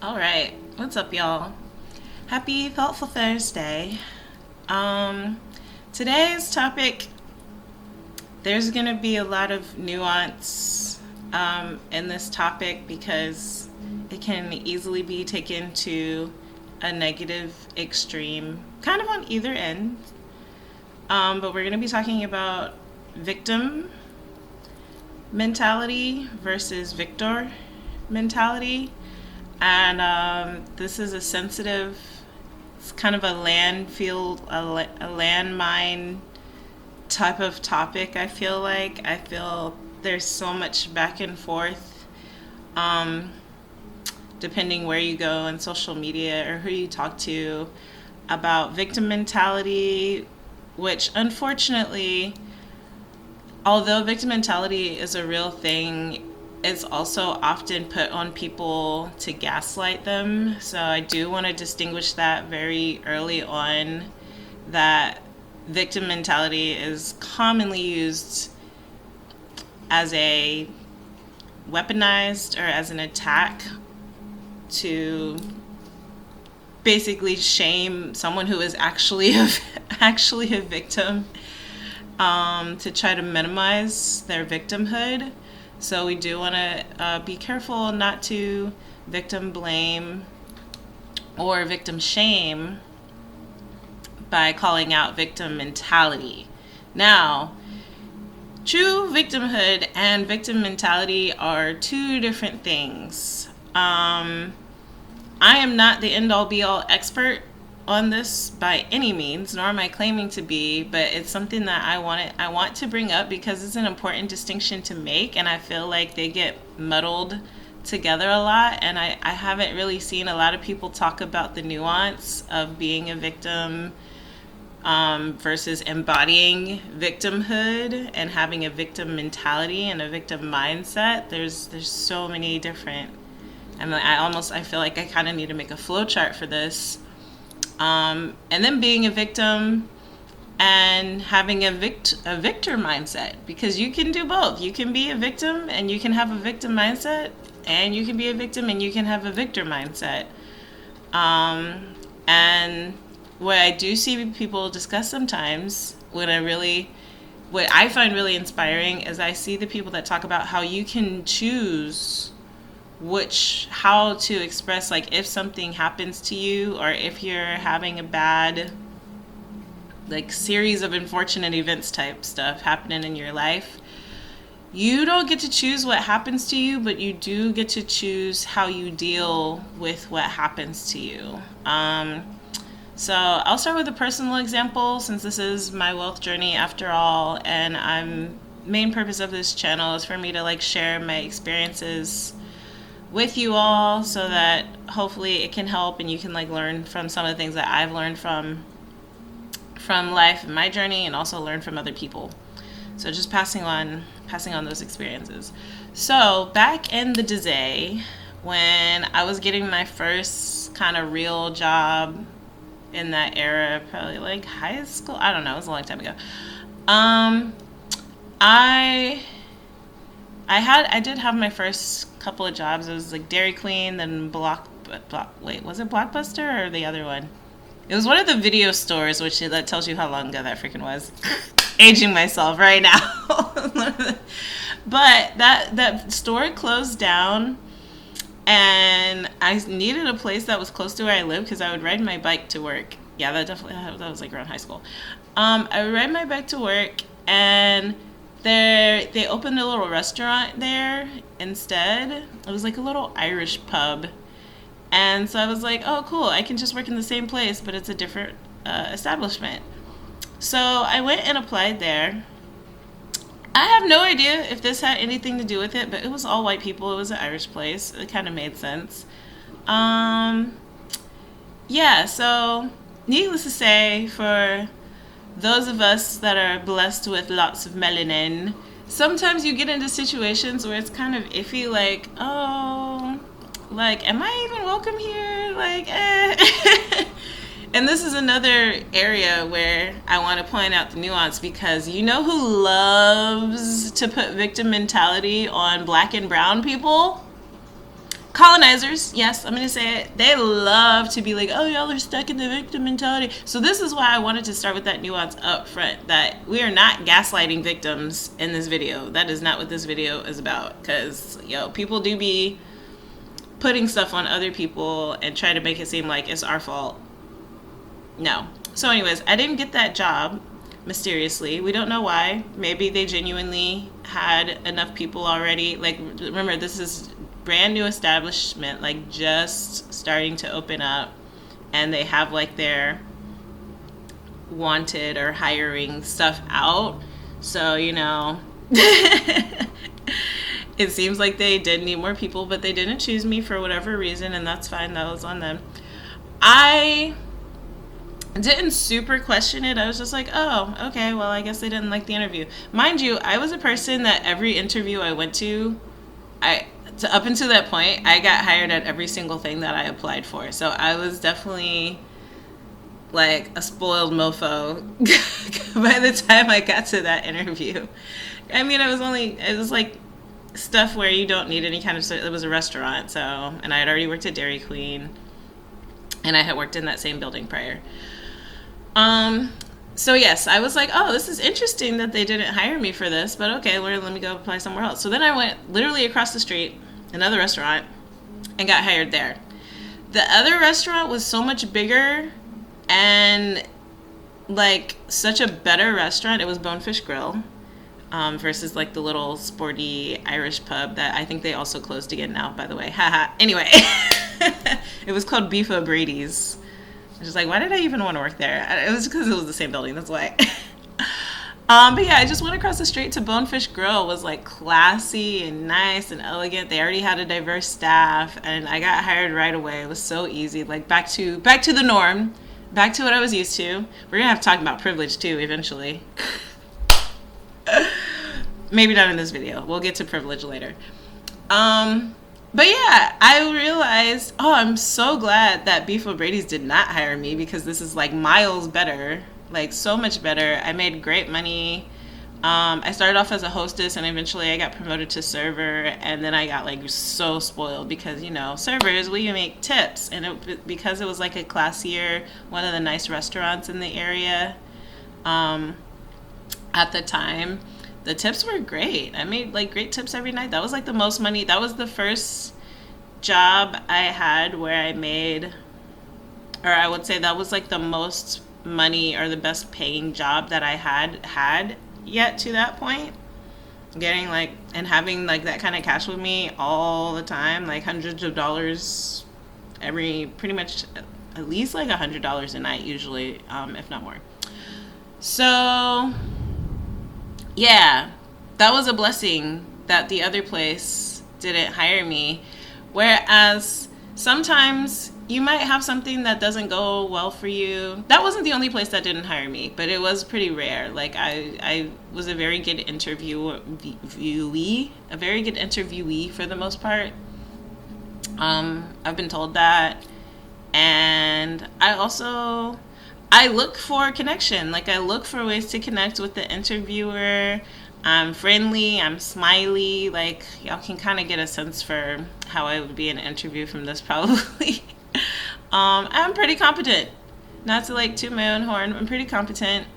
All right, what's up, y'all? Happy Thoughtful Thursday. Um, Today's topic, there's gonna be a lot of nuance in this topic because it can easily be taken to a negative extreme, kind of on either end. But we're gonna be talking about victim mentality versus victor mentality. And this is a sensitive, it's kind of a a landmine type of topic. I feel there's so much back and forth, um, depending where you go on social media or who you talk to about victim mentality, which unfortunately, although victim mentality is a real thing, it's also often put on people to gaslight them. So I do want to distinguish that very early on, that victim mentality is commonly used as a weaponized or as an attack to basically shame someone who is actually a victim, to try to minimize their victimhood. So we do want to be careful not to victim blame or victim shame by calling out victim mentality. Now, true victimhood and victim mentality are two different things. I am not the end all be all expert on this by any means, nor am I claiming to be, but it's something that I want to bring up because it's an important distinction to make, and I feel like they get muddled together a lot, and I haven't really seen a lot of people talk about the nuance of being a victim, versus embodying victimhood and having a victim mentality and a victim mindset. There's so many different. I feel like I kind of need to make a flow chart for this. And then being a victim and having a victor mindset, because you can do both. You can be a victim and you can have a victim mindset, and you can be a victim and you can have a victor mindset. And what I do see people discuss sometimes, what I find really inspiring is I see the people that talk about how you can choose how to express, like, if something happens to you or if you're having a bad, like, series of unfortunate events type stuff happening in your life. You don't get to choose what happens to you, but you do get to choose how you deal with what happens to you. So I'll start with a personal example, since this is my wealth journey after all, and main purpose of this channel is for me to, like, share my experiences with you all, so that hopefully it can help and you can, like, learn from some of the things that I've learned from life and my journey, and also learn from other people. So just passing on those experiences. So back in the day, when I was getting my first kind of real job in that era, probably like high school, I don't know, it was a long time ago. I did have my first couple of jobs. It was like Dairy Queen, then wait, was it Blockbuster or the other one? It was one of the video stores, that tells you how long ago that freaking was. Aging myself right now. But that store closed down, and I needed a place that was close to where I lived because I would ride my bike to work. Yeah, that was like around high school. I would ride my bike to work, and they opened a little restaurant there instead. It was like a little Irish pub. And so I was like, oh, cool, I can just work in the same place, but it's a different establishment. So I went and applied there. I have no idea if this had anything to do with it, but it was all white people. It was an Irish place. It kind of made sense. Yeah, so needless to say, for those of us that are blessed with lots of melanin, sometimes you get into situations where it's kind of iffy, like, oh, like, am I even welcome here? Like, And this is another area where I want to point out the nuance, because you know who loves to put victim mentality on black and brown people? colonizers, yes, I'm gonna say it, they love to be like, oh, y'all are stuck in the victim mentality. So this is why I wanted to start with that nuance up front, that we are not gaslighting victims in this video. That is not what this video is about, because people do be putting stuff on other people and try to make it seem like it's our fault. No. So anyways, I didn't get that job, mysteriously. We don't know why. Maybe they genuinely had enough people already. Like, remember, this is brand new establishment, like just starting to open up, and they have like their wanted or hiring stuff out. So, it seems like they did need more people, but they didn't choose me for whatever reason, and that's fine. That was on them. I didn't super question it. I was just like, oh, okay, well, I guess they didn't like the interview. Mind you, I was a person that every interview I went to, up until that point, I got hired at every single thing that I applied for. So I was definitely like a spoiled mofo by the time I got to that interview. I mean, it was like stuff where you don't need any kind of, it was a restaurant, so, and I had already worked at Dairy Queen, and I had worked in that same building prior. So yes, I was like, oh, this is interesting that they didn't hire me for this, but okay, let me go apply somewhere else. So then I went literally across the street, another restaurant, and got hired there. The other restaurant was so much bigger and like such a better restaurant. It was Bonefish Grill, versus like the little sporty Irish pub that I think they also closed again now, by the way. Haha. Anyway, it was called Beef O'Brady's. I was just like, why did I even want to work there? It was because it was the same building. That's why. But yeah, I just went across the street to Bonefish Grill. It was like classy and nice and elegant. They already had a diverse staff, and I got hired right away. It was so easy. Like back to the norm, back to what I was used to. We're gonna have to talk about privilege too eventually. Maybe not in this video. We'll get to privilege later. But yeah, I realized, oh, I'm so glad that Beef O'Brady's did not hire me, because this is like miles better, like so much better. I made great money. I started off as a hostess, and eventually I got promoted to server, and then I got like so spoiled because, servers, we make tips, and because it was like a classier, one of the nice restaurants in the area at the time, the tips were great. I made like great tips every night. That was like the most money. That was the first job I had where I made, or I would say that was like the most money or the best paying job that I had yet to that point. Getting like, and having like that kind of cash with me all the time, like hundreds of dollars pretty much at least like $100 a night usually, if not more. So yeah, that was a blessing that the other place didn't hire me. Whereas sometimes you might have something that doesn't go well for you. That wasn't the only place that didn't hire me, but it was pretty rare. Like I was a very good interviewee for the most part. I've been told that. And I look for connection. Like I look for ways to connect with the interviewer. I'm friendly, I'm smiley. Like y'all can kind of get a sense for how I would be in an interview from this probably. I'm pretty competent. Not to like toot my own horn, I'm pretty competent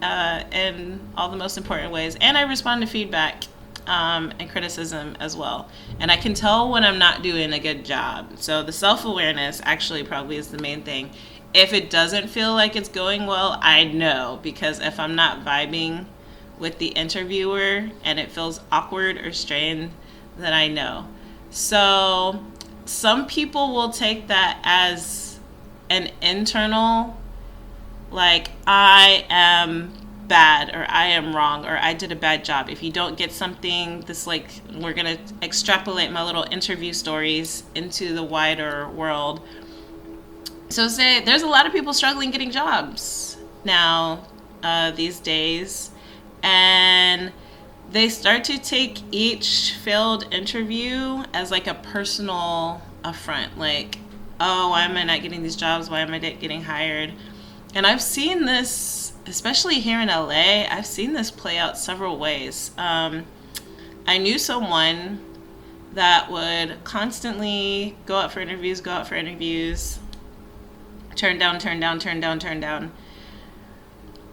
in all the most important ways. And I respond to feedback and criticism as well. And I can tell when I'm not doing a good job. So the self-awareness actually probably is the main thing. If it doesn't feel like it's going well, I know, because if I'm not vibing with the interviewer and it feels awkward or strained, then I know. So some people will take that as an internal, like I am bad or I am wrong or I did a bad job. If you don't get something, this like, we're gonna extrapolate my little interview stories into the wider world. So say there's a lot of people struggling getting jobs now these days, and they start to take each failed interview as like a personal affront. Like, oh, why am I not getting these jobs? Why am I not getting hired? And I've seen this, especially here in LA, I've seen this play out several ways. I knew someone that would constantly go out for interviews, turn down.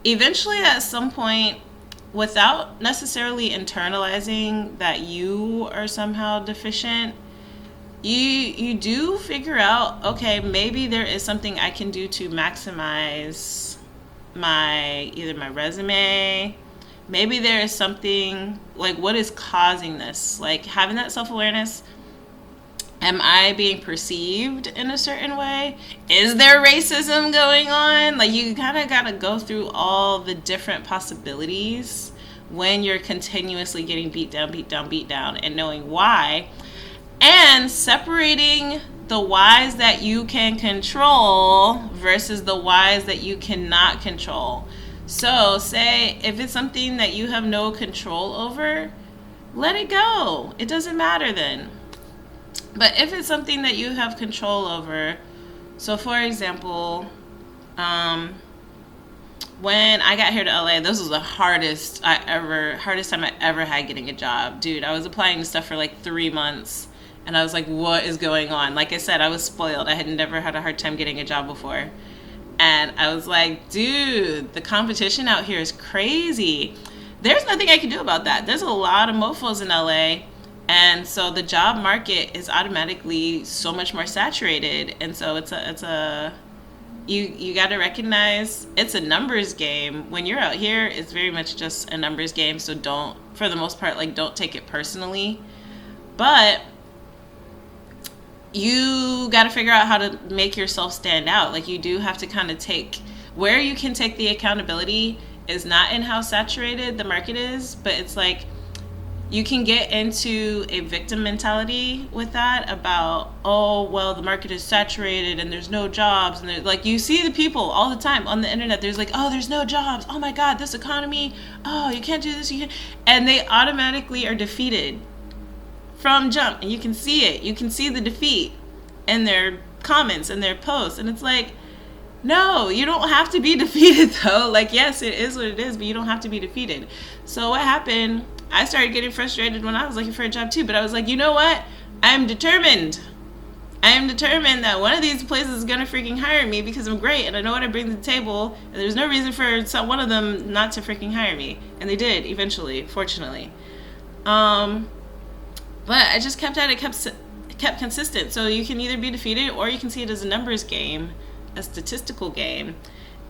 Eventually, at some point, without necessarily internalizing that you are somehow deficient, you do figure out, okay, maybe there is something I can do to maximize either my resume. Maybe there is something, like, what is causing this? Like, having that self-awareness. Am I being perceived in a certain way? Is there racism going on? Like, you kind of got to go through all the different possibilities when you're continuously getting beat down, and knowing why. And separating the whys that you can control versus the whys that you cannot control. So, say if it's something that you have no control over, let it go. It doesn't matter then. But if it's something that you have control over, so for example, when I got here to LA, this was the hardest time I ever had getting a job. Dude, I was applying to stuff for like 3 months, and I was like, what is going on? Like I said, I was spoiled. I had never had a hard time getting a job before. And I was like, dude, the competition out here is crazy. There's nothing I can do about that. There's a lot of mofos in LA. And so the job market is automatically so much more saturated. And so you got to recognize it's a numbers game. When you're out here, it's very much just a numbers game. So don't, for the most part, like, don't take it personally. But you got to figure out how to make yourself stand out. Like, you do have to kind of take, where you can take the accountability is not in how saturated the market is, but it's like, you can get into a victim mentality with that about, oh, well, the market is saturated and there's no jobs. And like, you see the people all the time on the internet. There's like, oh, there's no jobs. Oh my God, this economy. Oh, you can't do this. And they automatically are defeated from jump. And you can see it. You can see the defeat in their comments and their posts. And it's like, no, you don't have to be defeated though. Like, yes, it is what it is, but you don't have to be defeated. So what happened, I started getting frustrated when I was looking for a job too, but I was like, you know what? I am determined that one of these places is going to freaking hire me because I'm great and I know what I bring to the table, and there's no reason for one of them not to freaking hire me. And they did eventually, fortunately. But I just kept at it, kept consistent. So you can either be defeated or you can see it as a numbers game, a statistical game,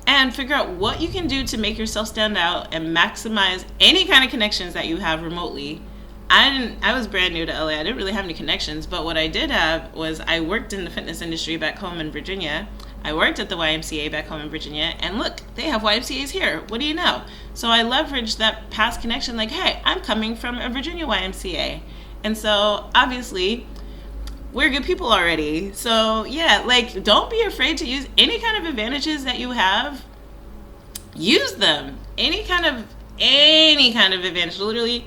and figure out what you can do to make yourself stand out and maximize any kind of connections that you have remotely. I was brand new to LA. I didn't really have any connections, but what I did have was I worked in the fitness industry back home in Virginia. I worked at the YMCA back home in Virginia, and look, they have YMCAs here. What do you know? So I leveraged that past connection, like, hey, I'm coming from a Virginia YMCA. And so obviously we're good people already. So yeah, like, don't be afraid to use any kind of advantages that you have. Use them. Any kind of advantage. Literally,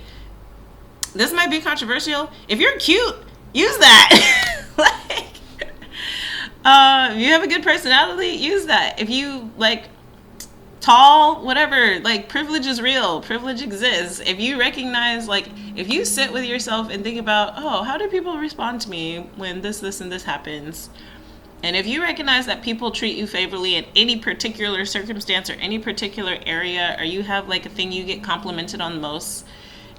this might be controversial. If you're cute, use that. Like, if you have a good personality, use that. If you, like, tall, whatever, like, privilege is real. Privilege exists. If you recognize, like, if you sit with yourself and think about, oh, how do people respond to me when this, and this happens? And if you recognize that people treat you favorably in any particular circumstance or any particular area, or you have, like, a thing you get complimented on most,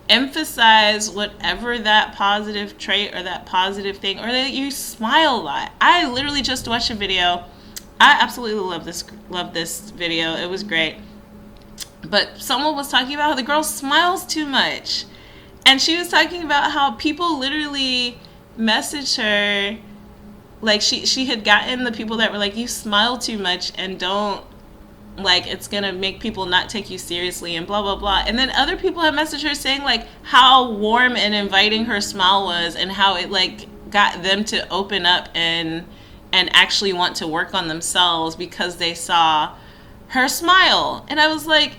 emphasize whatever that positive trait or that positive thing, or that you smile a lot. I literally just watched a video. I absolutely love this video. It was great. But someone was talking about how the girl smiles too much. And she was talking about how people literally messaged her, like, she had gotten the people that were like, you smile too much and don't, like, it's gonna make people not take you seriously and blah blah blah. And then other people have messaged her saying, like, how warm and inviting her smile was and how it, like, got them to open up and actually want to work on themselves because they saw her smile. And I was like,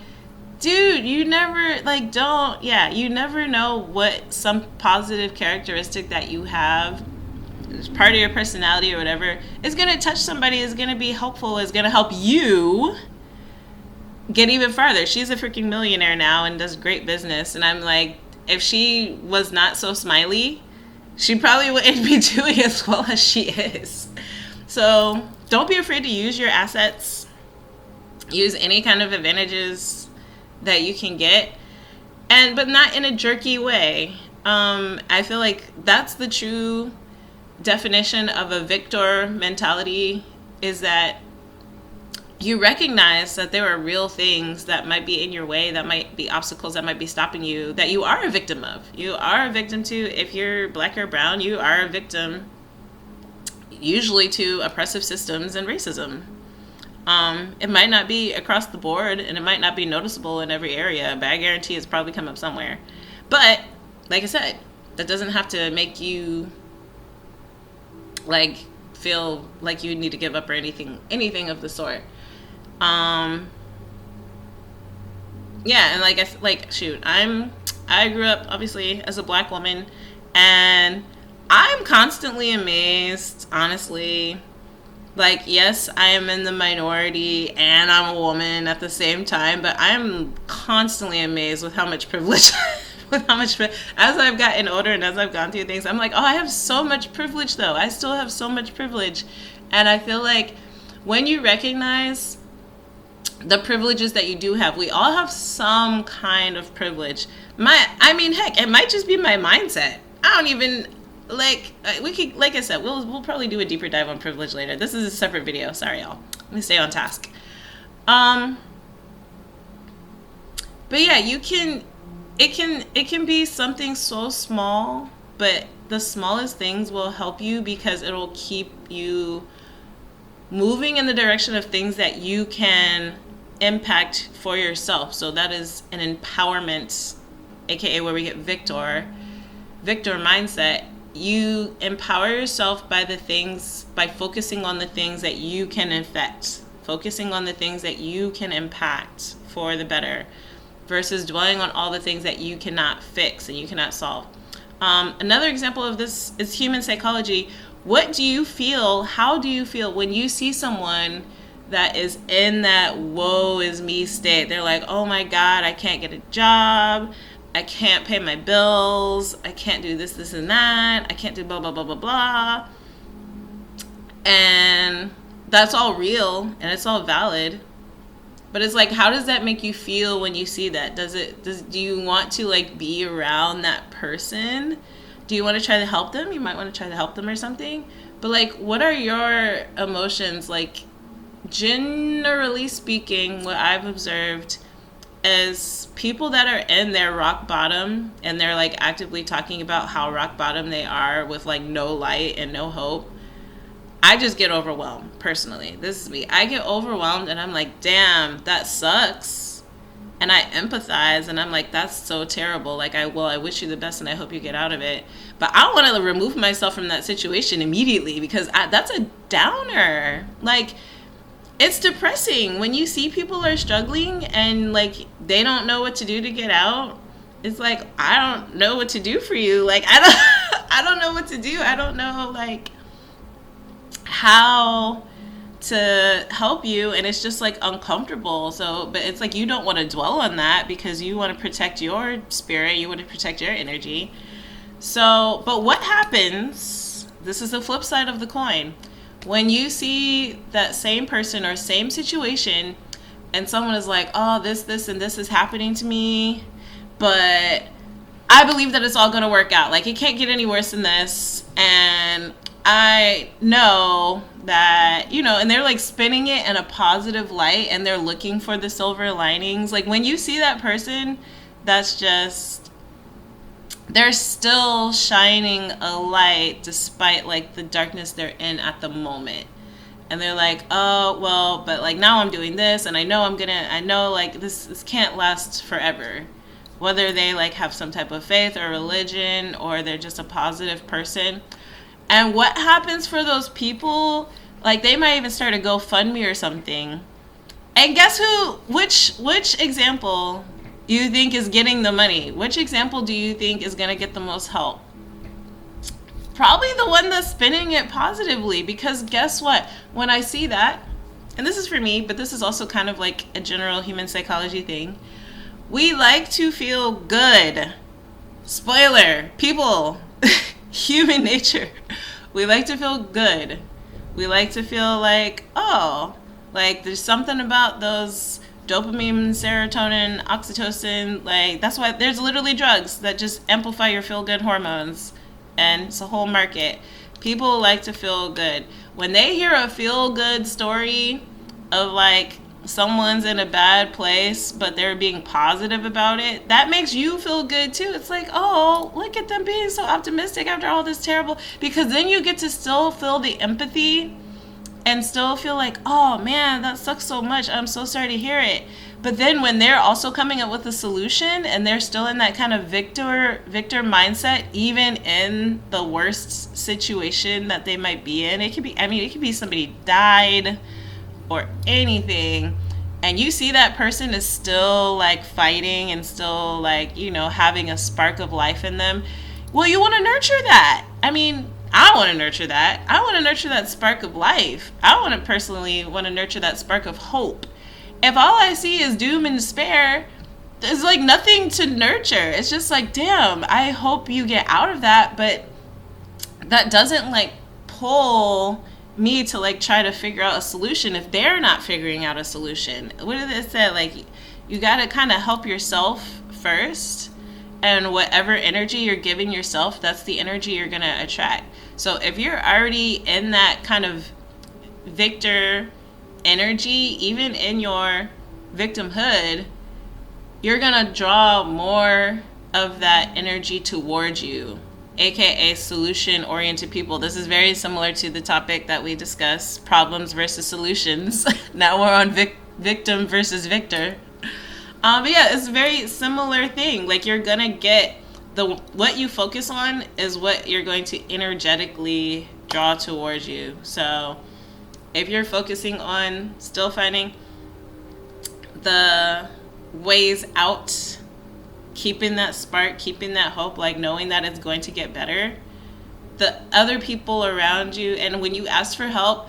dude, you never, like, you never know what some positive characteristic that you have, it's part of your personality or whatever, is going to touch somebody, is going to be helpful, is going to help you get even farther. She's a freaking millionaire now and does great business. And I'm like, if she was not so smiley, she probably wouldn't be doing as well as she is. So don't be afraid to use your assets. Use any kind of advantages that you can get, but not in a jerky way. I feel like that's the true definition of a victor mentality, is that you recognize that there are real things that might be in your way, that might be obstacles that might be stopping you, that you are a victim of. You are a victim to, if you're black or brown, you are a victim usually to oppressive systems and racism. It might not be across the board, and it might not be noticeable in every area, but I guarantee it's probably come up somewhere. But like I said, that doesn't have to make you like feel like you need to give up or anything of the sort. Yeah, and I grew up obviously as a black woman, and I'm constantly amazed, honestly. Like, yes, I am in the minority and I'm a woman at the same time, but I'm constantly amazed with how much privilege, as I've gotten older and as I've gone through things, I'm like, oh, I have so much privilege though. I still have so much privilege. And I feel like when you recognize the privileges that you do have, we all have some kind of privilege. Heck, it might just be my mindset. I don't even... we could, like I said, we'll probably do a deeper dive on privilege later. This is a separate video. Sorry, y'all. Let me stay on task. But yeah, it can be something so small, but the smallest things will help you because it'll keep you moving in the direction of things that you can impact for yourself. So that is an empowerment, aka where we get victor mindset. You empower yourself by focusing on the things that you can affect, focusing on the things that you can impact for the better, versus dwelling on all the things that you cannot fix and you cannot solve. Another example of this is human psychology. What do you feel? How do you feel when you see someone that is in that woe is me state? They're like, oh my God, I can't get a job. I can't pay my bills. I can't do this, and that. I can't do blah, blah, blah, blah, blah. And that's all real and it's all valid. But it's like, how does that make you feel when you see that? Do you want to like be around that person? Do you want to try to help them? You might want to try to help them or something. But like, what are your emotions? Like, generally speaking, what I've observed is people that are in their rock bottom and they're like actively talking about how rock bottom they are with like no light and no hope. I just get overwhelmed personally. This is me. I get overwhelmed and I'm like, damn, that sucks. And I empathize and I'm like, that's so terrible. Like, I wish you the best and I hope you get out of it. But I want to remove myself from that situation immediately because that's a downer. Like, it's depressing when you see people are struggling and like they don't know what to do to get out. It's like, I don't know what to do for you. Like, I don't know what to do. I don't know like how to help you, and it's just like uncomfortable. So, but it's like you don't want to dwell on that because you want to protect your spirit, you want to protect your energy. So, but what happens, this is the flip side of the coin, when you see that same person or same situation and someone is like, oh, this and this is happening to me, but I believe that it's all going to work out. Like, it can't get any worse than this. And I know that, and they're like spinning it in a positive light and they're looking for the silver linings. Like, when you see that person, that's just, they're still shining a light despite like the darkness they're in at the moment. And they're like, oh, well, but like now I'm doing this and I know like this can't last forever. Whether they like have some type of faith or religion or they're just a positive person. And what happens for those people, like they might even start a GoFundMe or something. And guess which example you think is getting the money? Which example do you think is going to get the most help? Probably the one that's spinning it positively, because guess what? When I see that, and this is for me, but this is also kind of like a general human psychology thing. We like to feel good. Spoiler, people, human nature. We like to feel good. We like to feel like, oh, like there's something about those dopamine, serotonin, oxytocin, like that's why there's literally drugs that just amplify your feel good hormones, and it's a whole market. People like to feel good. When they hear a feel good story of like someone's in a bad place but they're being positive about it, that makes you feel good too. It's like, oh, look at them being so optimistic after all this terrible, because then you get to still feel the empathy and still feel like, oh man, that sucks so much, I'm so sorry to hear it. But then when they're also coming up with a solution and they're still in that kind of victor mindset, even in the worst situation that they might be in, it could be, I mean, it could be somebody died or anything, and you see that person is still like fighting and still like, you know, having a spark of life in them. Well, you want to nurture that. I mean, I want to nurture that. I want to nurture that spark of life. I want to personally want to nurture that spark of hope. If all I see is doom and despair, there's like nothing to nurture. It's just like, damn, I hope you get out of that, but that doesn't like pull me to like try to figure out a solution if they're not figuring out a solution. What did it say? Like, you got to kind of help yourself first, and whatever energy you're giving yourself, that's the energy you're going to attract. So if you're already in that kind of victor energy, even in your victimhood, you're going to draw more of that energy towards you, aka solution-oriented people. This is very similar to the topic that we discussed, problems versus solutions. Now we're on victim versus victor. But yeah, it's a very similar thing. Like, you're gonna get what you focus on is what you're going to energetically draw towards you. So if you're focusing on still finding the ways out, keeping that spark, keeping that hope, like knowing that it's going to get better, the other people around you, and when you ask for help,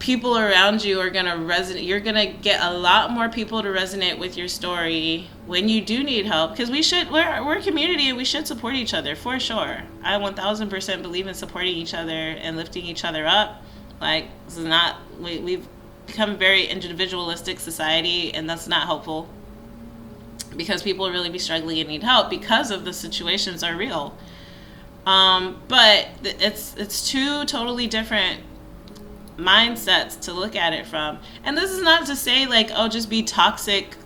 people around you are going to resonate. You're going to get a lot more people to resonate with your story when you do need help, because we're a community and we should support each other for sure. I 1000% believe in supporting each other and lifting each other up. Like, this is not, we've become a very individualistic society, and that's not helpful, because people really be struggling and need help because of the situations are real. But it's two totally different mindsets to look at it from. And this is not to say like, oh, just be toxic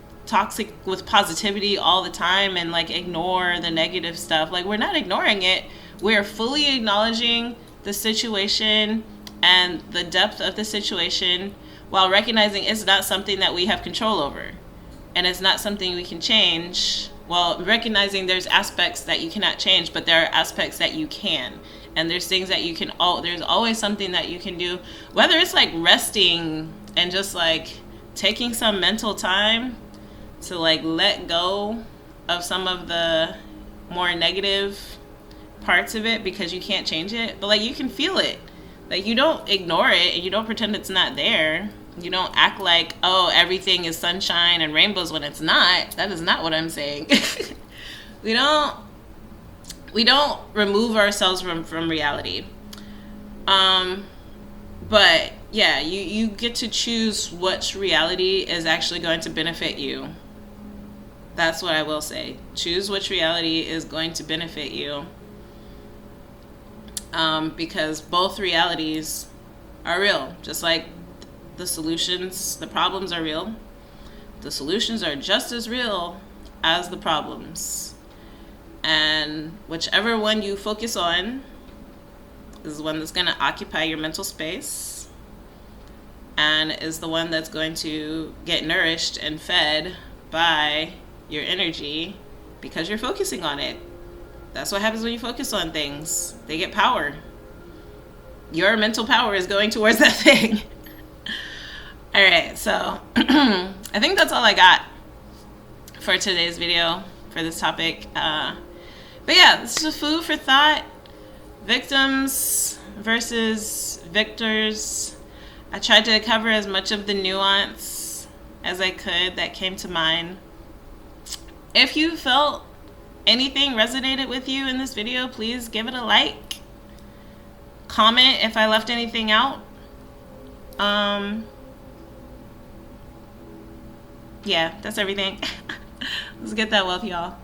with positivity all the time and like ignore the negative stuff. Like, we're not ignoring it. We're fully acknowledging the situation and the depth of the situation, while recognizing it's not something that we have control over. And it's not something we can change. Well, recognizing there's aspects that you cannot change, but there are aspects that you can. And there's things that you can, there's always something that you can do. Whether it's like resting and just like taking some mental time to like let go of some of the more negative parts of it, because you can't change it. But like, you can feel it. Like, you don't ignore it and you don't pretend it's not there. You don't act like, oh, everything is sunshine and rainbows when it's not. That is not what I'm saying. We don't remove ourselves from reality. But yeah, you get to choose which reality is actually going to benefit you. That's what I will say. Choose which reality is going to benefit you. Because both realities are real. Just like the solutions, the problems are real. The solutions are just as real as the problems. And whichever one you focus on is the one that's going to occupy your mental space, and is the one that's going to get nourished and fed by your energy, because you're focusing on it. That's what happens when you focus on things. They get power. Your mental power is going towards that thing. All right, so I think that's all I got for today's video for this topic. But yeah, this is food for thought. Victims versus victors. I tried to cover as much of the nuance as I could that came to mind. If you felt anything resonated with you in this video, please give it a like. Comment if I left anything out. Yeah, that's everything. Let's get that wealth, y'all.